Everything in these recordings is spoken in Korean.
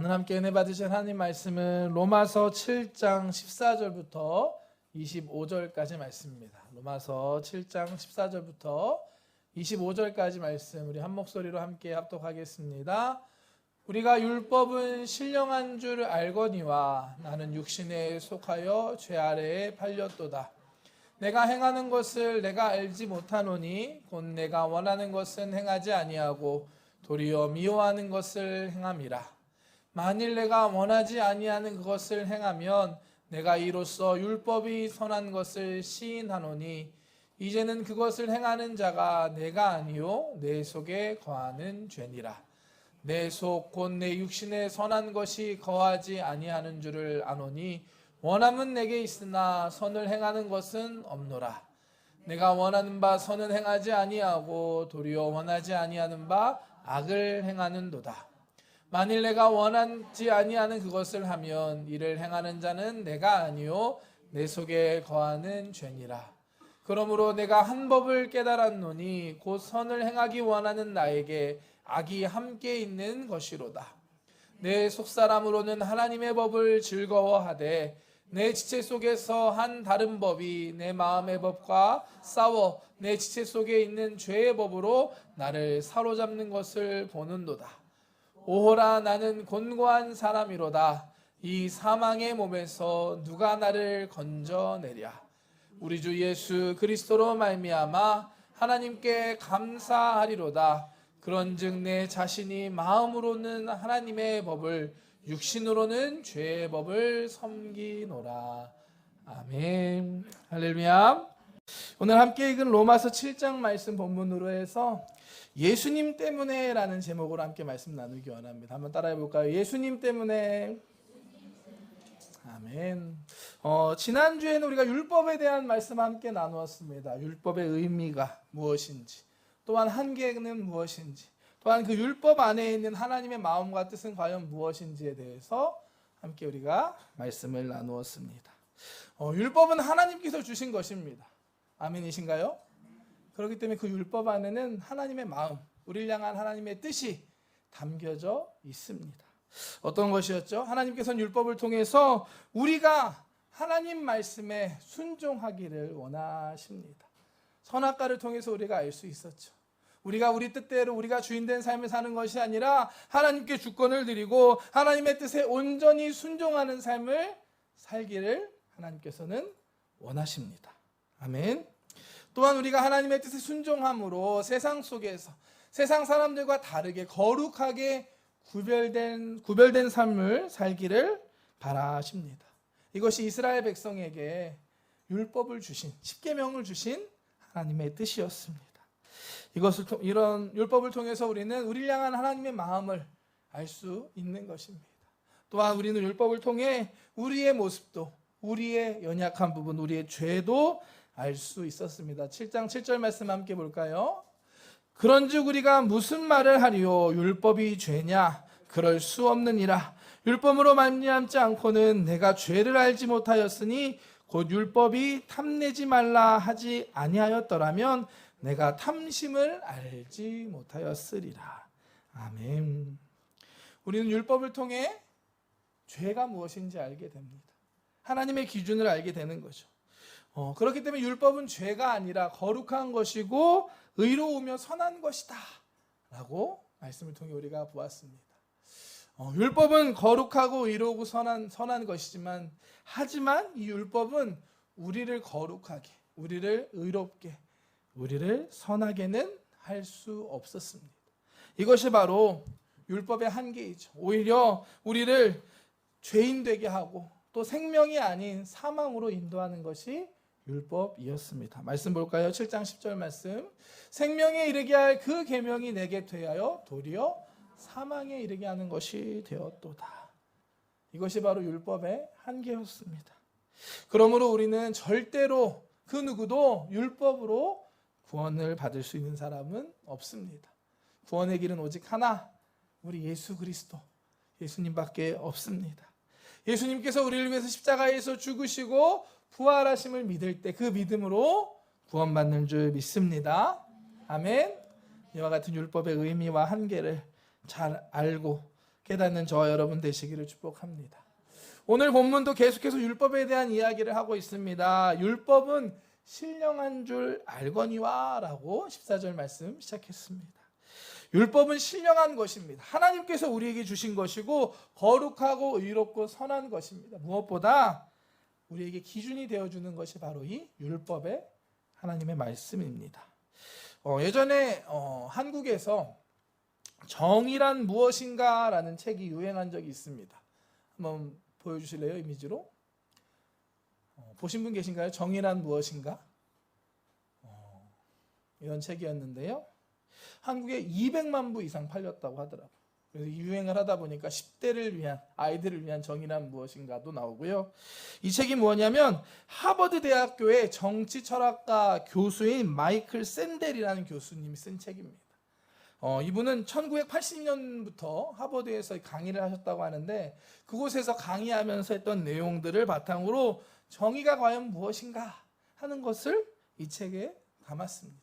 오늘 함께 은혜 받으실 하나님 말씀은 로마서 7장 14절부터 25절까지 말씀입니다. 로마서 7장 14절부터 25절까지 말씀 우리 한 목소리로 함께 합독하겠습니다. 우리가 율법은 신령한 줄 알거니와 나는 육신에 속하여 죄 아래에 팔렸도다. 내가 행하는 것을 내가 알지 못하노니 곧 내가 원하는 것은 행하지 아니하고 도리어 미워하는 것을 행함이라. 만일 내가 원하지 아니하는 그것을 행하면 내가 이로써 율법이 선한 것을 시인하노니 이제는 그것을 행하는 자가 내가 아니요 내 속에 거하는 죄니라. 내 속 곧 내 육신에 선한 것이 거하지 아니하는 줄을 아노니 원함은 내게 있으나 선을 행하는 것은 없노라. 내가 원하는 바 선은 행하지 아니하고 도리어 원하지 아니하는 바 악을 행하는도다. 만일 내가 원하지 아니하는 그것을 하면 이를 행하는 자는 내가 아니요 내 속에 거하는 죄니라. 그러므로 내가 한 법을 깨달았노니 곧 선을 행하기 원하는 나에게 악이 함께 있는 것이로다. 내 속사람으로는 하나님의 법을 즐거워하되 내 지체 속에서 한 다른 법이 내 마음의 법과 싸워 내 지체 속에 있는 죄의 법으로 나를 사로잡는 것을 보는도다. 오호라 나는 곤고한 사람이로다. 이 사망의 몸에서 누가 나를 건져내랴. 우리 주 예수 그리스도로 말미암아 하나님께 감사하리로다. 그런즉 내 자신이 마음으로는 하나님의 법을 육신으로는 죄의 법을 섬기노라. 아멘. 할렐루야. 오늘 함께 읽은 로마서 7장 말씀 본문으로 해서 예수님 때문에 라는 제목으로 함께 말씀 나누기 원합니다. 한번 따라해 볼까요? 예수님 때문에. 아멘. 지난주에는 우리가 율법에 대한 말씀 함께 나누었습니다. 율법의 의미가 무엇인지, 또한 한계는 무엇인지, 또한 그 율법 안에 있는 하나님의 마음과 뜻은 과연 무엇인지에 대해서 함께 우리가 말씀을 나누었습니다. 율법은 하나님께서 주신 것입니다. 아멘이신가요? 그렇기 때문에 그 율법 안에는 하나님의 마음, 우리를 향한 하나님의 뜻이 담겨져 있습니다. 어떤 것이었죠? 하나님께서는 율법을 통해서 우리가 하나님 말씀에 순종하기를 원하십니다. 선악과를 통해서 우리가 알 수 있었죠. 우리가 우리 뜻대로 우리가 주인된 삶을 사는 것이 아니라 하나님께 주권을 드리고 하나님의 뜻에 온전히 순종하는 삶을 살기를 하나님께서는 원하십니다. 아멘. 또한 우리가 하나님의 뜻에 순종함으로 세상 속에서 세상 사람들과 다르게 거룩하게 구별된 삶을 살기를 바라십니다. 이것이 이스라엘 백성에게 율법을 주신, 십계명을 주신 하나님의 뜻이었습니다. 이런 율법을 통해서 우리는 우리를 향한 하나님의 마음을 알 수 있는 것입니다. 또한 우리는 율법을 통해 우리의 모습도, 우리의 연약한 부분, 우리의 죄도 알 수 있었습니다. 7장 7절 말씀 함께 볼까요? 그런즉 우리가 무슨 말을 하리요? 율법이 죄냐? 그럴 수 없느니라. 율법으로 말미암지 않고는 내가 죄를 알지 못하였으니 곧 율법이 탐내지 말라 하지 아니하였더라면 내가 탐심을 알지 못하였으리라. 아멘. 우리는 율법을 통해 죄가 무엇인지 알게 됩니다. 하나님의 기준을 알게 되는 거죠. 그렇기 때문에 율법은 죄가 아니라 거룩한 것이고 의로우며 선한 것이다 라고 말씀을 통해 우리가 보았습니다. 율법은 거룩하고 의로우고 선한 것이지만 하지만 이 율법은 우리를 거룩하게, 우리를 의롭게, 우리를 선하게는 할 수 없었습니다. 이것이 바로 율법의 한계이죠. 오히려 우리를 죄인 되게 하고 또 생명이 아닌 사망으로 인도하는 것이 율법이었습니다. 말씀 볼까요? 7장 10절 말씀. 생명에 이르게 할 그 계명이 내게 되하여 도리어 사망에 이르게 하는 것이 되었도다. 이것이 바로 율법의 한계였습니다. 그러므로 우리는 절대로 그 누구도 율법으로 구원을 받을 수 있는 사람은 없습니다. 구원의 길은 오직 하나, 우리 예수 그리스도, 예수님밖에 없습니다. 예수님께서 우리를 위해서 십자가에서 죽으시고 부활하심을 믿을 때 그 믿음으로 구원받는 줄 믿습니다. 아멘. 이와 같은 율법의 의미와 한계를 잘 알고 깨닫는 저와 여러분 되시기를 축복합니다. 오늘 본문도 계속해서 율법에 대한 이야기를 하고 있습니다. 율법은 신령한 줄 알거니와 라고 14절 말씀 시작했습니다. 율법은 신령한 것입니다. 하나님께서 우리에게 주신 것이고 거룩하고 의롭고 선한 것입니다. 무엇보다 우리에게 기준이 되어주는 것이 바로 이 율법의 하나님의 말씀입니다. 예전에 한국에서 정의란 무엇인가 라는 책이 유행한 적이 있습니다. 한번 보여주실래요? 이미지로. 보신 분 계신가요? 정의란 무엇인가? 이런 책이었는데요. 한국에 200만 부 이상 팔렸다고 하더라고요. 그래서 유행을 하다 보니까 10대를 위한, 아이들을 위한 정의란 무엇인가도 나오고요. 이 책이 뭐냐면 하버드 대학교의 정치 철학과 교수인 마이클 샌델이라는 교수님이 쓴 책입니다. 이분은 1980년부터 하버드에서 강의를 하셨다고 하는데 그곳에서 강의하면서 했던 내용들을 바탕으로 정의가 과연 무엇인가 하는 것을 이 책에 담았습니다.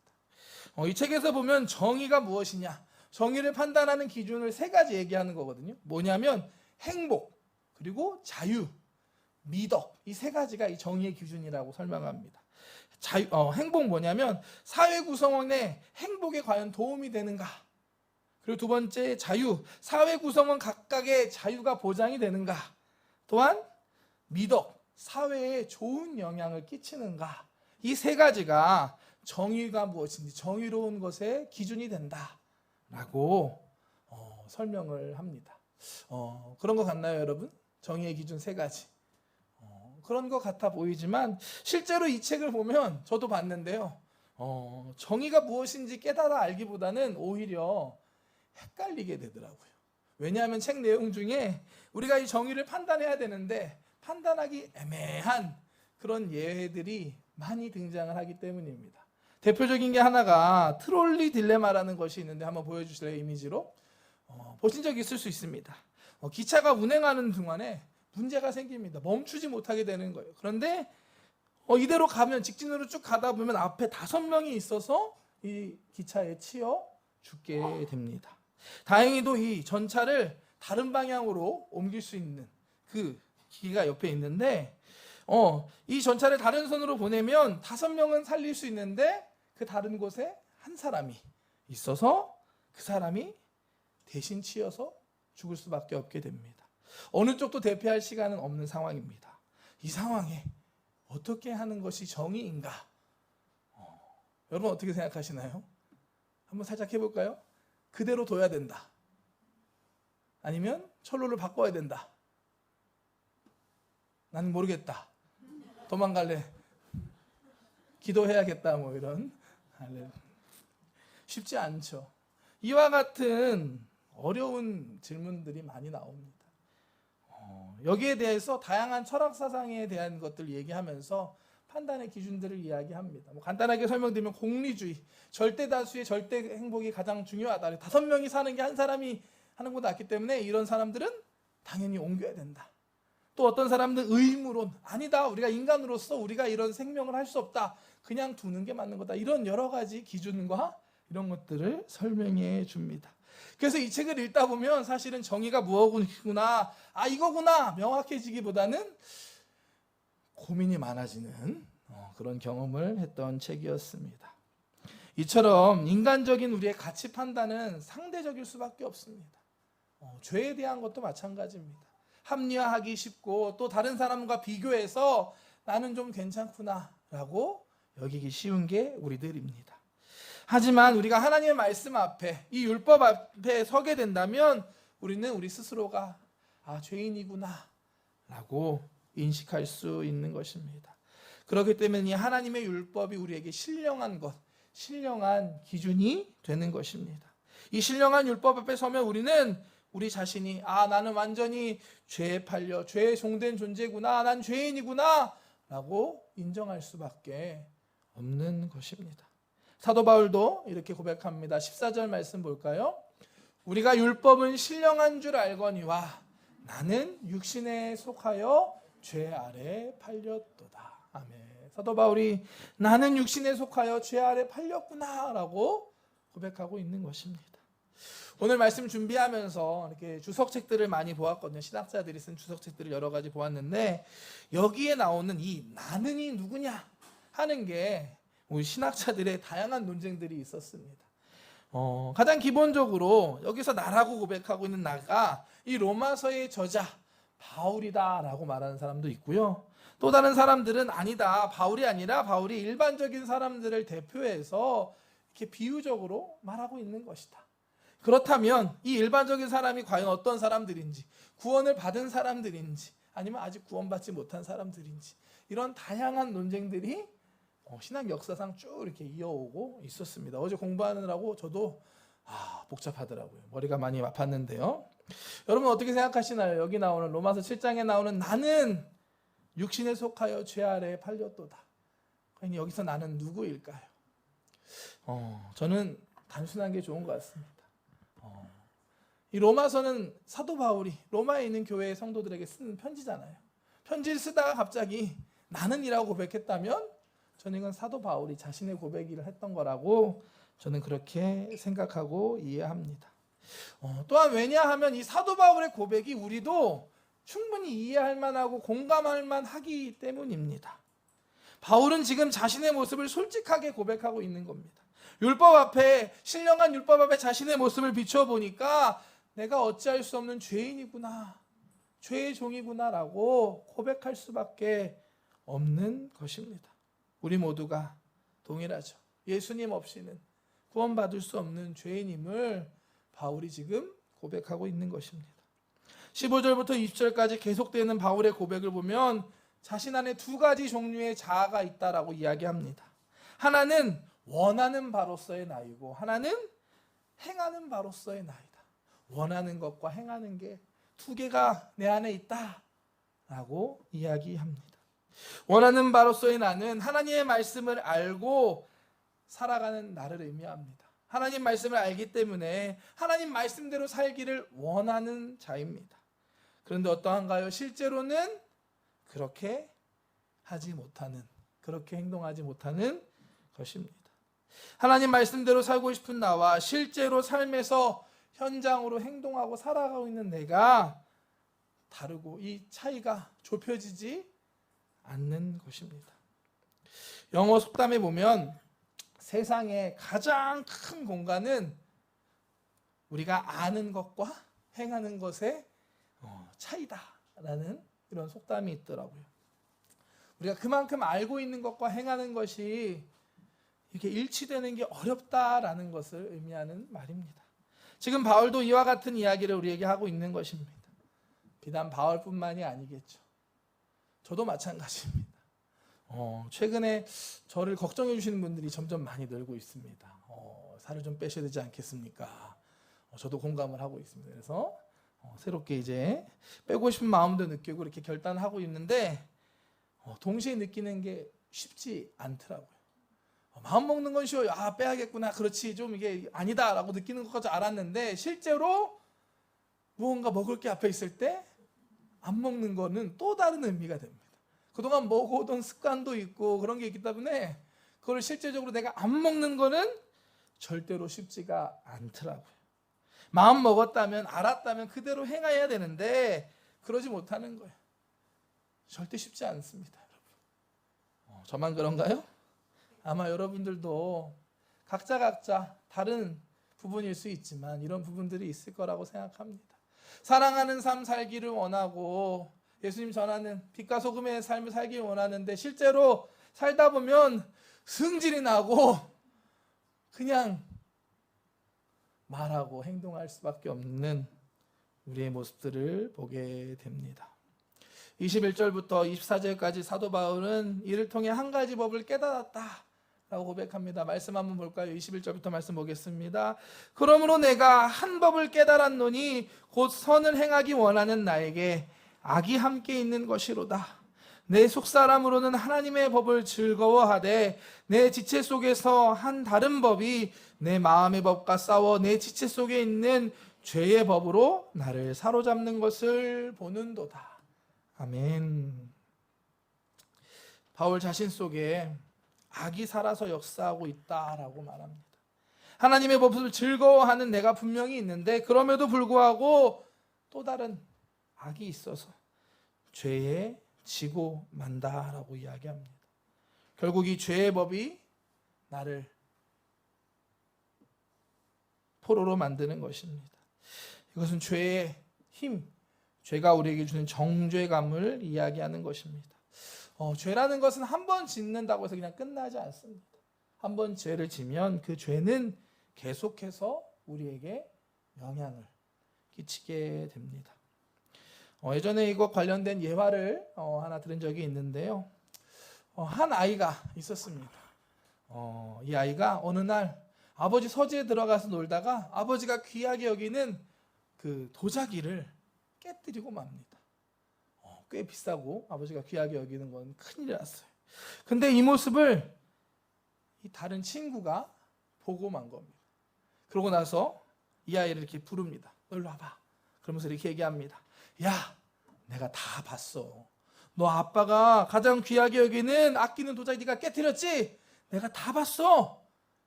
이 책에서 보면 정의가 무엇이냐, 정의를 판단하는 기준을 세 가지 얘기하는 거거든요. 뭐냐면 행복, 그리고 자유, 미덕, 이 세 가지가 이 정의의 기준이라고 설명합니다. 행복 뭐냐면 사회 구성원의 행복에 과연 도움이 되는가. 그리고 두 번째 자유, 사회 구성원 각각의 자유가 보장이 되는가. 또한 미덕, 사회에 좋은 영향을 끼치는가. 이 세 가지가 정의가 무엇인지, 정의로운 것의 기준이 된다라고 설명을 합니다. 그런 것 같나요, 여러분? 정의의 기준 세 가지. 그런 것 같아 보이지만 실제로 이 책을 보면 저도 봤는데요. 정의가 무엇인지 깨달아 알기보다는 오히려 헷갈리게 되더라고요. 왜냐하면 책 내용 중에 우리가 이 정의를 판단해야 되는데 판단하기 애매한 그런 예들이 많이 등장을 하기 때문입니다. 대표적인 게 하나가 트롤리 딜레마라는 것이 있는데 한번 보여주실래요? 이미지로. 보신 적 있을 수 있습니다. 기차가 운행하는 동안에 문제가 생깁니다. 멈추지 못하게 되는 거예요. 그런데 이대로 가면 직진으로 쭉 가다 보면 앞에 5명이 있어서 이 기차에 치여 죽게 됩니다. 다행히도 이 전차를 다른 방향으로 옮길 수 있는 그 기기가 옆에 있는데 이 전차를 다른 선으로 보내면 5명은 살릴 수 있는데 그 다른 곳에 한 사람이 있어서 그 사람이 대신 치여서 죽을 수밖에 없게 됩니다. 어느 쪽도 대피할 시간은 없는 상황입니다. 이 상황에 어떻게 하는 것이 정의인가? 여러분 어떻게 생각하시나요? 한번 살짝 해볼까요? 그대로 둬야 된다. 아니면 철로를 바꿔야 된다. 나는 모르겠다. 도망갈래. 기도해야겠다. 뭐 이런. 쉽지 않죠. 이와 같은 어려운 질문들이 많이 나옵니다. 여기에 대해서 다양한 철학 사상에 대한 것들을 얘기하면서 판단의 기준들을 이야기합니다. 간단하게 설명드리면 공리주의, 절대 다수의 절대 행복이 가장 중요하다. 5명이 사는 게 한 사람이 하는 것보다 낫기 때문에 이런 사람들은 당연히 옮겨야 된다. 또 어떤 사람들은 의무론, 아니다. 우리가 인간으로서 우리가 이런 생명을 할 수 없다. 그냥 두는 게 맞는 거다. 이런 여러 가지 기준과 이런 것들을 설명해 줍니다. 그래서 이 책을 읽다 보면 사실은 정의가 무엇이구나, 이거구나 명확해지기보다는 고민이 많아지는 그런 경험을 했던 책이었습니다. 이처럼 인간적인 우리의 가치 판단은 상대적일 수밖에 없습니다. 죄에 대한 것도 마찬가지입니다. 합리화하기 쉽고 또 다른 사람과 비교해서 나는 좀 괜찮구나 라고 여기기 쉬운 게 우리들입니다. 하지만 우리가 하나님의 말씀 앞에, 이 율법 앞에 서게 된다면 우리는 우리 스스로가 죄인이구나 라고 인식할 수 있는 것입니다. 그렇기 때문에 이 하나님의 율법이 우리에게 신령한 것, 신령한 기준이 되는 것입니다. 이 신령한 율법 앞에 서면 우리는 우리 자신이 나는 완전히 죄에 팔려 죄에 종된 존재구나, 난 죄인이구나 라고 인정할 수밖에 없는 것입니다. 사도 바울도 이렇게 고백합니다. 14절 말씀 볼까요? 우리가 율법은 신령한 줄 알거니와 나는 육신에 속하여 죄 아래 팔렸도다. 아멘. 사도 바울이 나는 육신에 속하여 죄 아래 팔렸구나 라고 고백하고 있는 것입니다. 오늘 말씀 준비하면서 이렇게 주석책들을 많이 보았거든요. 신학자들이 쓴 주석책들을 여러 가지 보았는데 여기에 나오는 이 나는이 누구냐 하는 게 우리 신학자들의 다양한 논쟁들이 있었습니다. 가장 기본적으로 여기서 나라고 고백하고 있는 나가 이 로마서의 저자 바울이다라고 말하는 사람도 있고요. 또 다른 사람들은 아니다, 바울이 아니라 바울이 일반적인 사람들을 대표해서 이렇게 비유적으로 말하고 있는 것이다. 그렇다면 이 일반적인 사람이 과연 어떤 사람들인지, 구원을 받은 사람들인지, 아니면 아직 구원받지 못한 사람들인지, 이런 다양한 논쟁들이 신학 역사상 쭉 이렇게 이어오고 있었습니다. 어제 공부하느라고 저도 복잡하더라고요. 머리가 많이 아팠는데요. 여러분 어떻게 생각하시나요? 여기 나오는 로마서 7장에 나오는 나는 육신에 속하여 죄 아래에 팔렸도다. 그러니 여기서 나는 누구일까요? 저는 단순한 게 좋은 것 같습니다. 이 로마서는 사도 바울이 로마에 있는 교회의 성도들에게 쓰는 편지잖아요. 편지를 쓰다가 갑자기 나는이라고 고백했다면 저는 이건 사도 바울이 자신의 고백을 했던 거라고 저는 그렇게 생각하고 이해합니다. 또한 왜냐하면 이 사도 바울의 고백이 우리도 충분히 이해할 만하고 공감할 만하기 때문입니다. 바울은 지금 자신의 모습을 솔직하게 고백하고 있는 겁니다. 율법 앞에, 신령한 율법 앞에 자신의 모습을 비춰보니까 내가 어찌할 수 없는 죄인이구나, 죄의 종이구나 라고 고백할 수밖에 없는 것입니다. 우리 모두가 동일하죠. 예수님 없이는 구원받을 수 없는 죄인임을 바울이 지금 고백하고 있는 것입니다. 15절부터 20절까지 계속되는 바울의 고백을 보면 자신 안에 두 가지 종류의 자아가 있다라고 이야기합니다. 하나는 원하는 바로서의 나이고 하나는 행하는 바로서의 나이다. 원하는 것과 행하는 게 두 개가 내 안에 있다라고 이야기합니다. 원하는 바로서의 나는 하나님의 말씀을 알고 살아가는 나를 의미합니다. 하나님 말씀을 알기 때문에 하나님 말씀대로 살기를 원하는 자입니다. 그런데 어떠한가요? 실제로는 그렇게 하지 못하는, 그렇게 행동하지 못하는 것입니다. 하나님 말씀대로 살고 싶은 나와 실제로 삶에서 현장으로 행동하고 살아가고 있는 내가 다르고 이 차이가 좁혀지지 않는 것입니다. 영어 속담에 보면 세상의 가장 큰 공간은 우리가 아는 것과 행하는 것의 차이다라는 이런 속담이 있더라고요. 우리가 그만큼 알고 있는 것과 행하는 것이 이렇게 일치되는 게 어렵다라는 것을 의미하는 말입니다. 지금 바울도 이와 같은 이야기를 우리에게 하고 있는 것입니다. 비단 바울뿐만이 아니겠죠. 저도 마찬가지입니다. 최근에 저를 걱정해 주시는 분들이 점점 많이 늘고 있습니다. 살을 좀 빼셔야 되지 않겠습니까? 저도 공감을 하고 있습니다. 그래서 새롭게 이제 빼고 싶은 마음도 느끼고 이렇게 결단하고 있는데 동시에 느끼는 게 쉽지 않더라고요. 마음 먹는 건 쉬워요. 빼야겠구나. 그렇지. 좀 이게 아니다라고 느끼는 것까지 알았는데 실제로 무언가 먹을 게 앞에 있을 때 안 먹는 거는 또 다른 의미가 됩니다. 그동안 먹어오던 습관도 있고 그런 게 있기 때문에 그걸 실제적으로 내가 안 먹는 거는 절대로 쉽지가 않더라고요. 마음 먹었다면, 알았다면 그대로 행해야 되는데 그러지 못하는 거예요. 절대 쉽지 않습니다, 여러분. 저만 그런가요? 아마 여러분들도 각자 다른 부분일 수 있지만 이런 부분들이 있을 거라고 생각합니다. 사랑하는 삶 살기를 원하고 예수님 전하는 빛과 소금의 삶을 살기 원하는데 실제로 살다 보면 승질이 나고 그냥 말하고 행동할 수밖에 없는 우리의 모습들을 보게 됩니다. 21절부터 24절까지 사도 바울은 이를 통해 한 가지 법을 깨달았다 라고 고백합니다. 말씀 한번 볼까요? 21절부터 말씀 보겠습니다. 그러므로 내가 한 법을 깨달았노니 곧 선을 행하기 원하는 나에게 악이 함께 있는 것이로다. 내 속사람으로는 하나님의 법을 즐거워하되 내 지체 속에서 한 다른 법이 내 마음의 법과 싸워 내 지체 속에 있는 죄의 법으로 나를 사로잡는 것을 보는도다. 아멘. 바울 자신 속에 악이 살아서 역사하고 있다라고 말합니다. 하나님의 법을 즐거워하는 내가 분명히 있는데 그럼에도 불구하고 또 다른 악이 있어서 죄에 지고 만다라고 이야기합니다. 결국 이 죄의 법이 나를 포로로 만드는 것입니다. 이것은 죄의 힘, 죄가 우리에게 주는 정죄감을 이야기하는 것입니다. 죄라는 것은 한 번 짓는다고 해서 그냥 끝나지 않습니다. 한 번 죄를 지면 그 죄는 계속해서 우리에게 영향을 끼치게 됩니다. 예전에 이거 관련된 예화를 하나 들은 적이 있는데요. 한 아이가 있었습니다. 이 아이가 어느 날 아버지 서재에 들어가서 놀다가 아버지가 귀하게 여기는 그 도자기를 깨뜨리고 맙니다. 꽤 비싸고 아버지가 귀하게 여기는 건 큰일이 났어요. 근데 이 모습을 이 다른 친구가 보고 만 겁니다. 그러고 나서 이 아이를 이렇게 부릅니다. 너 일로 와봐. 그러면서 이렇게 얘기합니다. 야, 내가 다 봤어. 너 아빠가 가장 귀하게 여기는 아끼는 도자기 네가 깨뜨렸지? 내가 다 봤어.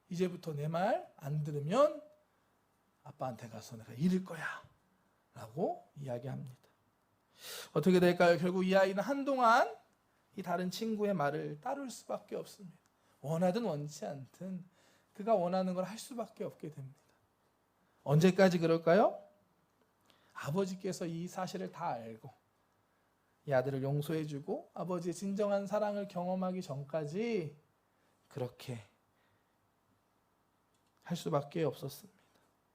이제부터 내 말 안 들으면 아빠한테 가서 내가 이를 거야 라고 이야기합니다. 어떻게 될까요? 결국 이 아이는 한동안 이 다른 친구의 말을 따를 수밖에 없습니다. 원하든 원치 않든 그가 원하는 걸 할 수밖에 없게 됩니다. 언제까지 그럴까요? 아버지께서 이 사실을 다 알고 이 아들을 용서해주고 아버지의 진정한 사랑을 경험하기 전까지 그렇게 할 수밖에 없었습니다.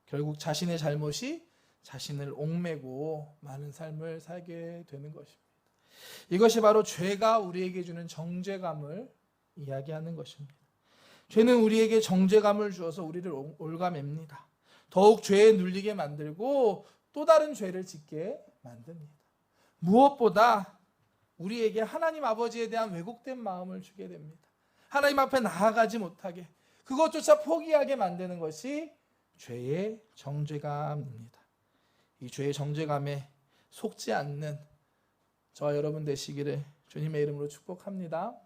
결국 자신의 잘못이 자신을 옥매고 많은 삶을 살게 되는 것입니다. 이것이 바로 죄가 우리에게 주는 정죄감을 이야기하는 것입니다. 죄는 우리에게 정죄감을 주어서 우리를 올가맵니다. 더욱 죄에 눌리게 만들고 또 다른 죄를 짓게 만듭니다. 무엇보다 우리에게 하나님 아버지에 대한 왜곡된 마음을 주게 됩니다. 하나님 앞에 나아가지 못하게, 그것조차 포기하게 만드는 것이 죄의 정죄감입니다. 이 죄의 정죄감에 속지 않는 저와 여러분 되시기를 주님의 이름으로 축복합니다.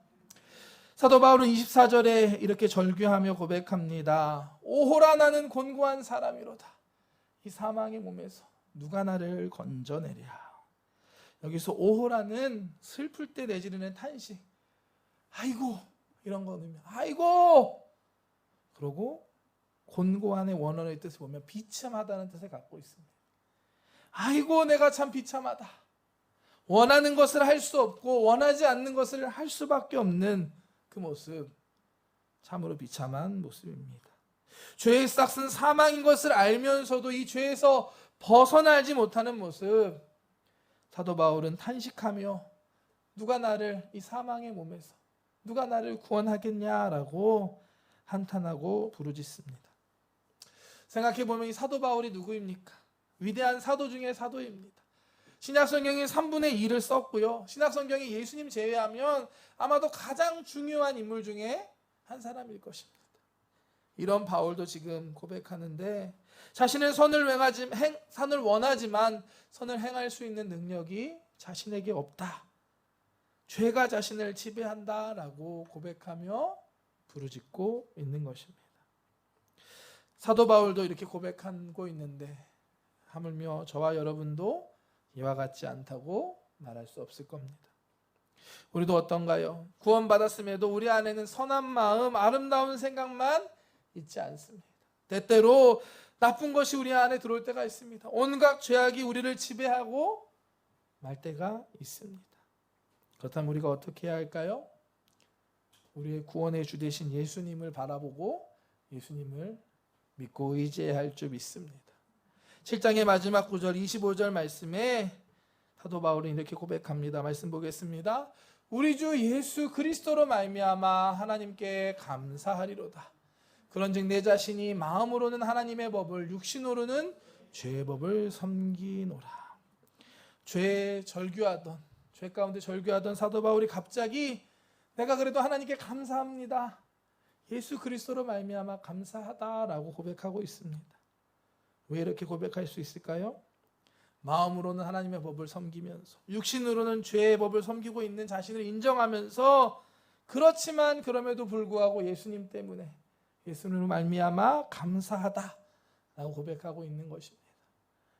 사도 바울은 24절에 이렇게 절규하며 고백합니다. 오호라, 나는 곤고한 사람이로다. 이 사망의 몸에서 누가 나를 건져내랴. 여기서 오호라는 슬플 때 내지르는 탄식, 아이고 이런 거 넣으면 아이고, 그러고 곤고한의 원어의 뜻을 보면 비참하다는 뜻을 갖고 있습니다. 아이고 내가 참 비참하다. 원하는 것을 할 수 없고 원하지 않는 것을 할 수밖에 없는 그 모습, 참으로 비참한 모습입니다. 죄의 싹은 사망인 것을 알면서도 이 죄에서 벗어나지 못하는 모습, 사도 바울은 탄식하며 누가 나를 이 사망의 몸에서 누가 나를 구원하겠냐라고 한탄하고 부르짖습니다. 생각해보면 이 사도 바울이 누구입니까? 위대한 사도 중에 사도입니다. 신약성경이 3분의 2를 썼고요. 신약성경이 예수님 제외하면 아마도 가장 중요한 인물 중에 한 사람일 것입니다. 이런 바울도 지금 고백하는데 자신은 선을 원하지만 선을 행할 수 있는 능력이 자신에게 없다. 죄가 자신을 지배한다라고 고백하며 부르짖고 있는 것입니다. 사도 바울도 이렇게 고백하고 있는데 하물며 저와 여러분도 이와 같지 않다고 말할 수 없을 겁니다. 우리도 어떤가요? 구원받았음에도 우리 안에는 선한 마음, 아름다운 생각만 있지 않습니다. 때때로 나쁜 것이 우리 안에 들어올 때가 있습니다. 온갖 죄악이 우리를 지배하고 말 때가 있습니다. 그렇다면 우리가 어떻게 해야 할까요? 우리의 구원의 주 되신 예수님을 바라보고 예수님을 믿고 의지해야 할 줄 믿습니다. 7장의 마지막 9절 25절 말씀에 사도 바울은 이렇게 고백합니다. 말씀 보겠습니다. 우리 주 예수 그리스도로 말미암아 하나님께 감사하리로다. 그런즉 내 자신이 마음으로는 하나님의 법을, 육신으로는 죄의 법을 섬기노라. 죄 가운데 절규하던 사도 바울이 갑자기 내가 그래도 하나님께 감사합니다. 예수 그리스도로 말미암아 감사하다라고 고백하고 있습니다. 왜 이렇게 고백할 수 있을까요? 마음으로는 하나님의 법을 섬기면서 육신으로는 죄의 법을 섬기고 있는 자신을 인정하면서, 그렇지만 그럼에도 불구하고 예수님 때문에, 예수님으로 말미암아 감사하다라고 고백하고 있는 것입니다.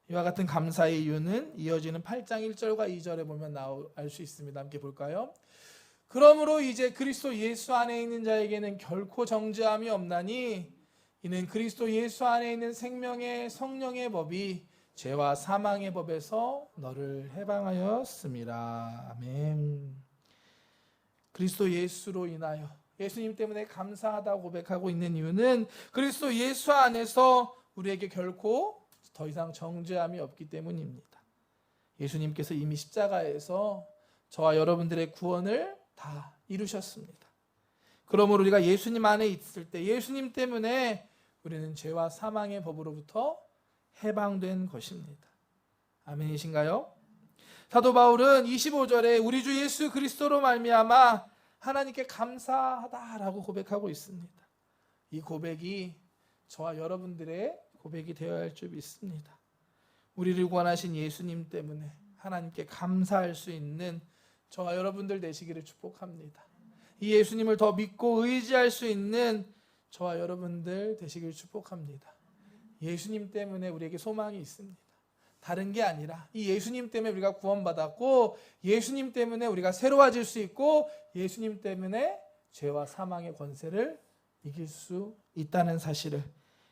이와 같은 감사의 이유는 이어지는 8장 1절과 2절에 보면 알 수 있습니다. 함께 볼까요? 그러므로 이제 그리스도 예수 안에 있는 자에게는 결코 정죄함이 없나니 이는 그리스도 예수 안에 있는 생명의 성령의 법이 죄와 사망의 법에서 너를 해방하였습니다. 아멘. 그리스도 예수로 인하여 예수님 때문에 감사하다고 고백하고 있는 이유는 그리스도 예수 안에서 우리에게 결코 더 이상 정죄함이 없기 때문입니다. 예수님께서 이미 십자가에서 저와 여러분들의 구원을 다 이루셨습니다. 그러므로 우리가 예수님 안에 있을 때 예수님 때문에 우리는 죄와 사망의 법으로부터 해방된 것입니다. 아멘이신가요? 사도 바울은 25절에 우리 주 예수 그리스도로 말미암아 하나님께 감사하다라고 고백하고 있습니다. 이 고백이 저와 여러분들의 고백이 되어야 할 줄 믿습니다. 우리를 구원하신 예수님 때문에 하나님께 감사할 수 있는 저와 여러분들 되시기를 축복합니다. 이 예수님을 더 믿고 의지할 수 있는 저와 여러분들 되시기를 축복합니다. 예수님 때문에 우리에게 소망이 있습니다. 다른 게 아니라 이 예수님 때문에 우리가 구원받았고 예수님 때문에 우리가 새로워질 수 있고 예수님 때문에 죄와 사망의 권세를 이길 수 있다는 사실을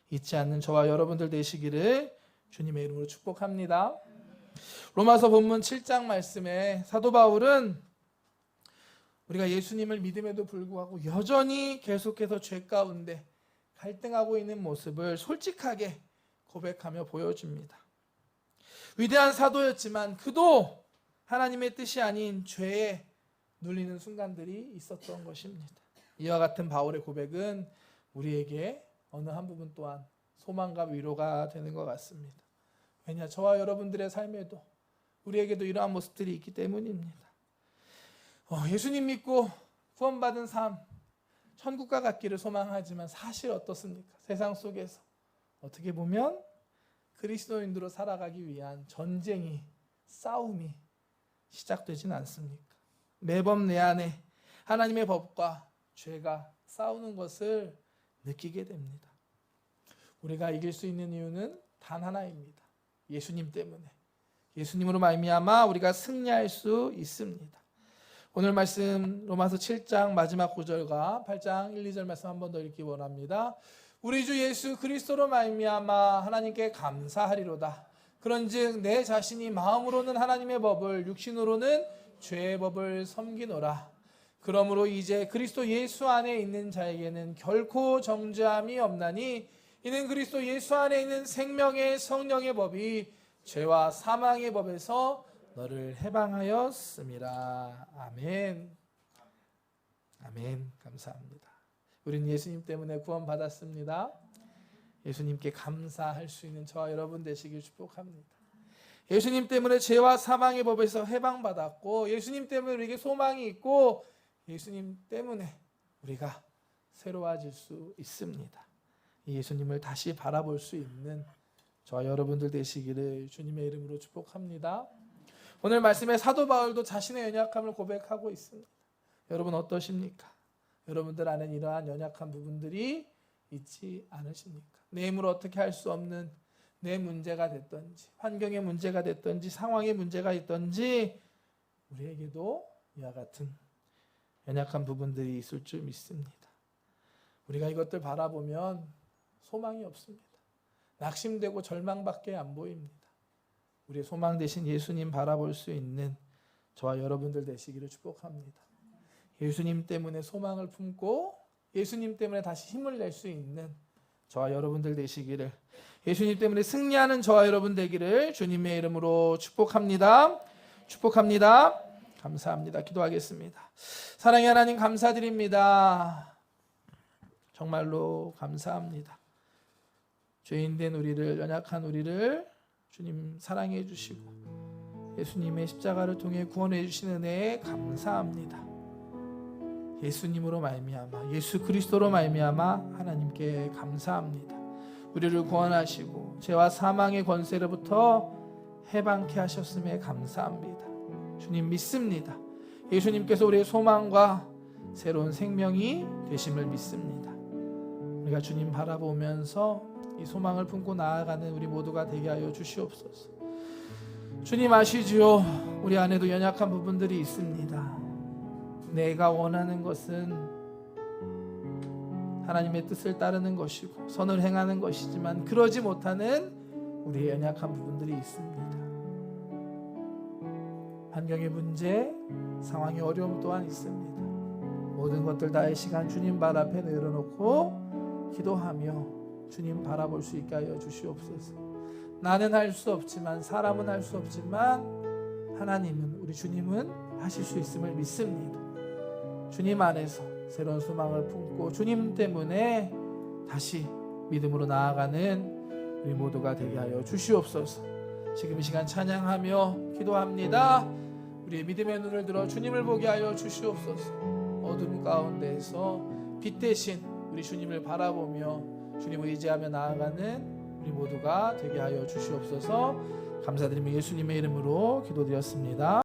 잊지 않는 저와 여러분들 되시기를 주님의 이름으로 축복합니다. 로마서 본문 7장 말씀에 사도 바울은 우리가 예수님을 믿음에도 불구하고 여전히 계속해서 죄 가운데 갈등하고 있는 모습을 솔직하게 고백하며 보여줍니다. 위대한 사도였지만 그도 하나님의 뜻이 아닌 죄에 눌리는 순간들이 있었던 것입니다. 이와 같은 바울의 고백은 우리에게 어느 한 부분 또한 소망과 위로가 되는 것 같습니다. 왜냐, 저와 여러분들의 삶에도 우리에게도 이러한 모습들이 있기 때문입니다. 예수님 믿고 구원받은 삶, 천국과 같기를 소망하지만 사실 어떻습니까? 세상 속에서 어떻게 보면 그리스도인으로 살아가기 위한 전쟁이, 싸움이 시작되진 않습니까? 매번 내 안에 하나님의 법과 죄가 싸우는 것을 느끼게 됩니다. 우리가 이길 수 있는 이유는 단 하나입니다. 예수님 때문에. 예수님으로 말미암아 우리가 승리할 수 있습니다. 오늘 말씀 로마서 7장 마지막 9절과 8장 1, 2절 말씀 한 번 더 읽기 원합니다. 우리 주 예수 그리스도로 말미암아 하나님께 감사하리로다. 그런즉 내 자신이 마음으로는 하나님의 법을 육신으로는 죄의 법을 섬기노라. 그러므로 이제 그리스도 예수 안에 있는 자에게는 결코 정죄함이 없나니 이는 그리스도 예수 안에 있는 생명의 성령의 법이 죄와 사망의 법에서 너를 해방하였음이라. 아멘. 아멘. 감사합니다. 우리는 예수님 때문에 구원받았습니다. 예수님께 감사할 수 있는 저와 여러분 되시길 축복합니다. 예수님 때문에 죄와 사망의 법에서 해방받았고 예수님 때문에 우리에게 소망이 있고 예수님 때문에 우리가 새로워질 수 있습니다. 이 예수님을 다시 바라볼 수 있는 저와 여러분들 되시기를 주님의 이름으로 축복합니다. 오늘 말씀에 사도 바울도 자신의 연약함을 고백하고 있습니다. 여러분 어떠십니까? 여러분들 안에 이러한 연약한 부분들이 있지 않으십니까? 내 힘으로 어떻게 할 수 없는 내 문제가 됐든지 환경의 문제가 됐든지 상황의 문제가 있든지 우리에게도 이와 같은 연약한 부분들이 있을 줄 믿습니다. 우리가 이것들 바라보면 소망이 없습니다. 낙심되고 절망밖에 안 보입니다. 우리의 소망 되신 예수님 바라볼 수 있는 저와 여러분들 되시기를 축복합니다. 예수님 때문에 소망을 품고 예수님 때문에 다시 힘을 낼 수 있는 저와 여러분들 되시기를, 예수님 때문에 승리하는 저와 여러분 되기를 주님의 이름으로 축복합니다. 축복합니다. 감사합니다. 기도하겠습니다. 사랑의 하나님 감사드립니다. 정말로 감사합니다. 죄인된 우리를, 연약한 우리를 주님 사랑해 주시고 예수님의 십자가를 통해 구원해 주신 은혜에 감사합니다. 예수님으로 말미암아, 예수 그리스도로 말미암아 하나님께 감사합니다. 우리를 구원하시고 죄와 사망의 권세로부터 해방케 하셨음에 감사합니다. 주님 믿습니다. 예수님께서 우리의 소망과 새로운 생명이 되심을 믿습니다. 우리가 주님 바라보면서 이 소망을 품고 나아가는 우리 모두가 되게 하여 주시옵소서. 주님 아시지요? 우리 안에도 연약한 부분들이 있습니다. 내가 원하는 것은 하나님의 뜻을 따르는 것이고 선을 행하는 것이지만 그러지 못하는 우리의 연약한 부분들이 있습니다. 환경의 문제, 상황의 어려움 또한 있습니다. 모든 것들 다 이 시간 주님 발 앞에 내려놓고 기도하며 주님 바라볼 수 있게 하여 주시옵소서. 나는 할 수 없지만, 사람은 할 수 없지만 하나님은, 우리 주님은 하실 수 있음을 믿습니다. 주님 안에서 새로운 소망을 품고 주님 때문에 다시 믿음으로 나아가는 우리 모두가 되게 하여 주시옵소서. 지금 이 시간 찬양하며 기도합니다. 우리의 믿음의 눈을 들어 주님을 보게 하여 주시옵소서. 어둠 가운데에서 빛 대신 우리 주님을 바라보며 주님을 의지하며 나아가는 우리 모두가 되게 하여 주시옵소서. 감사드리며 예수님의 이름으로 기도드렸습니다.